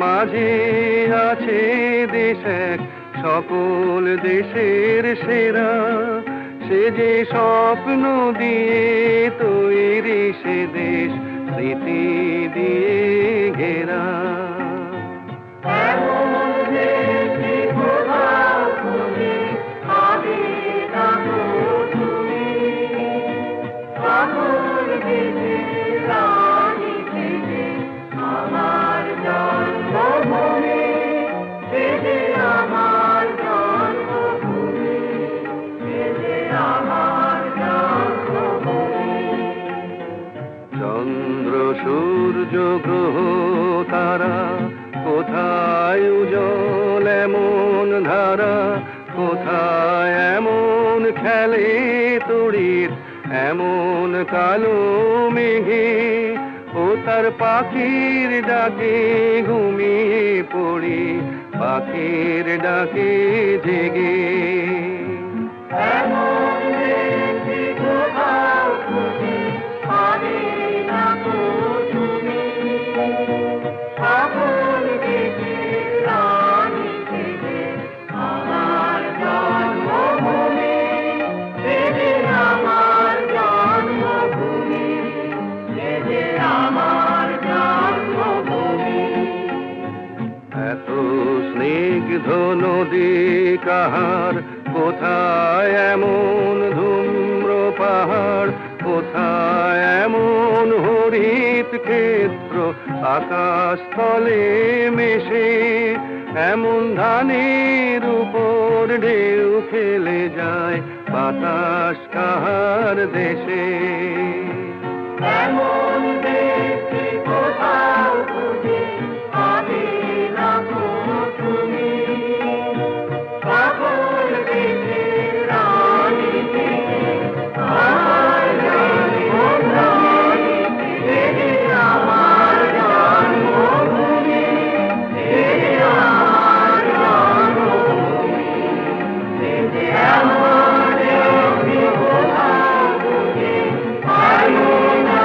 মাঝে আছে দেশ এক, সকল দেশের সেরা। সে যে স্বপ্ন দিয়ে তৈরি সে দেশ, স্মৃতি দিয়ে ঘেরা। চন্দ্র সূর্য গ্রহ তারা, কোথায় উজ্জ্বল এমন ধারা, কোথায় এমন খেলে তড়িৎ, এমন কালো মেঘে। ও তার পাখির ডাকে ঘুমিয়ে পড়ি, পাখির ডাকে জেগে। এত স্নিগ্ধ নদী কাহার, কোথায় এমন ধূম্র পাহাড়, কোথায় এমন হরিত ক্ষেত্র, আকাশ তলে মেশে। এমন ধানের উপর ঢেউ খেলে যায়, বাতাস কাহার দেশে। এমন দেশে কোথাও খুঁজে পাবে না তুমি, সকল দেশের রানী থেকে আমার জন্মভূমি, আমার জন্মভূমি, আমার জন্মভূমি। এমন দেশে কোথাও খুঁজে পাবে না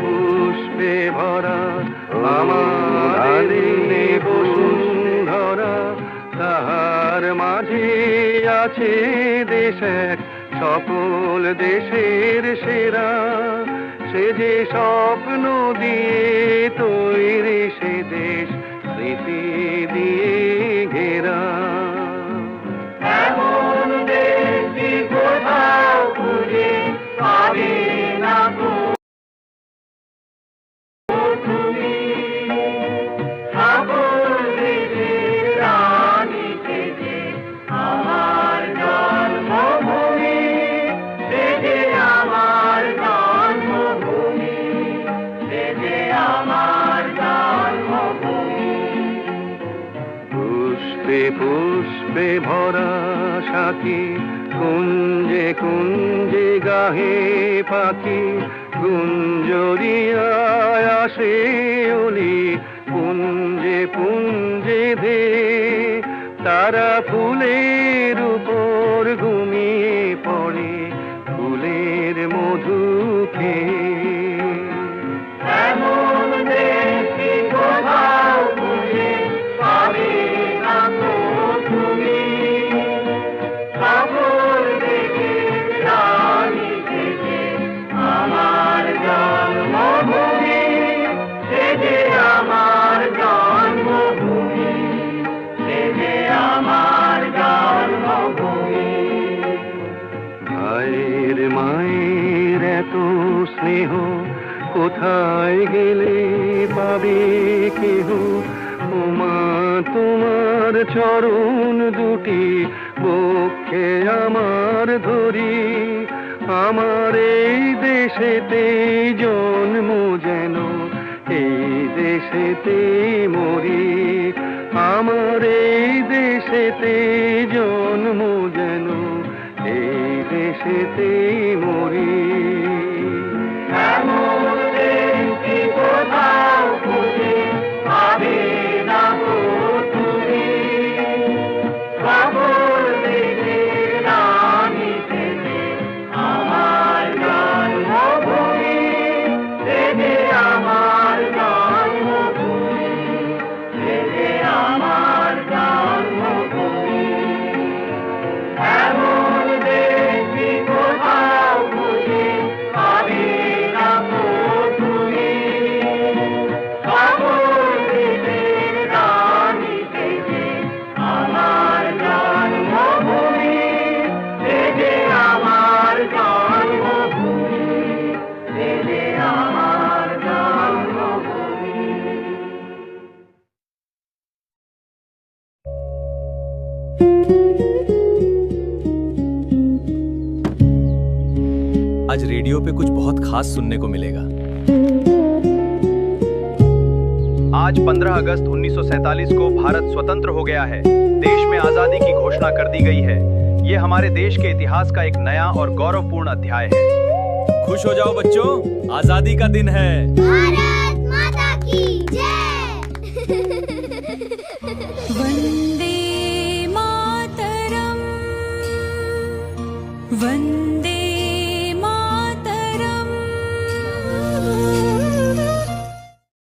পুষ্পে ভরা আমার বসুন্ধরা। তাহার মাঝে আছে দেশ এক, সকল দেশের সেরা। সে যে স্বপ্ন দিয়ে তৈরি সে দেশ, স্মৃতি দিয়ে ঘেরা। এমন দেশে কোথাও খুঁজে পাবে না তুমি, সকল দেশের রানী থেকে আমার জন্মভূমি, সে যে আমার জন্মভূমি, সে যে আমার জন্মভূমি। পুষ্পে পুষ্পে ভরা সাথী, কুঞ্জে কুঞ্জে গাহে পাখি। গুঞ্জরিয়ায় আসে অলি, পুঞ্জে পুঞ্জে ধে। তারা ফুলের উপর ঘুমিয়ে পড়ে, ফুলের মধু খেয়ে। এমন দেশে কোথাও খুঁজে পাবে না তুমি, সকল দেশের রানী থেকে আমার জন্মভূমি, সে যে আমার জন্মভূমি, সে যে আমার জন্মভূমি। ভাইয়ের মায়ের এত স্নেহ, কোথায় গেলে পাবে কেহ। ওমা তোমার চরণ দুটি বক্ষে আমার ধরি, আমার এই দেশেতে জন্ম যেন এই দেশেতে মরি। আমার এই দেশেতে জন্ম যেন এই দেশ সেতেই মরি। आज रेडियो पे कुछ बहुत खास सुनने को मिलेगा। आज 15 अगस्त 1947 को भारत स्वतंत्र हो गया है। देश में आजादी की घोषणा कर दी गई है। ये हमारे देश के इतिहास का एक नया और गौरवपूर्ण अध्याय है। खुश हो जाओ बच्चों, आजादी का दिन है। भारत माता की जय।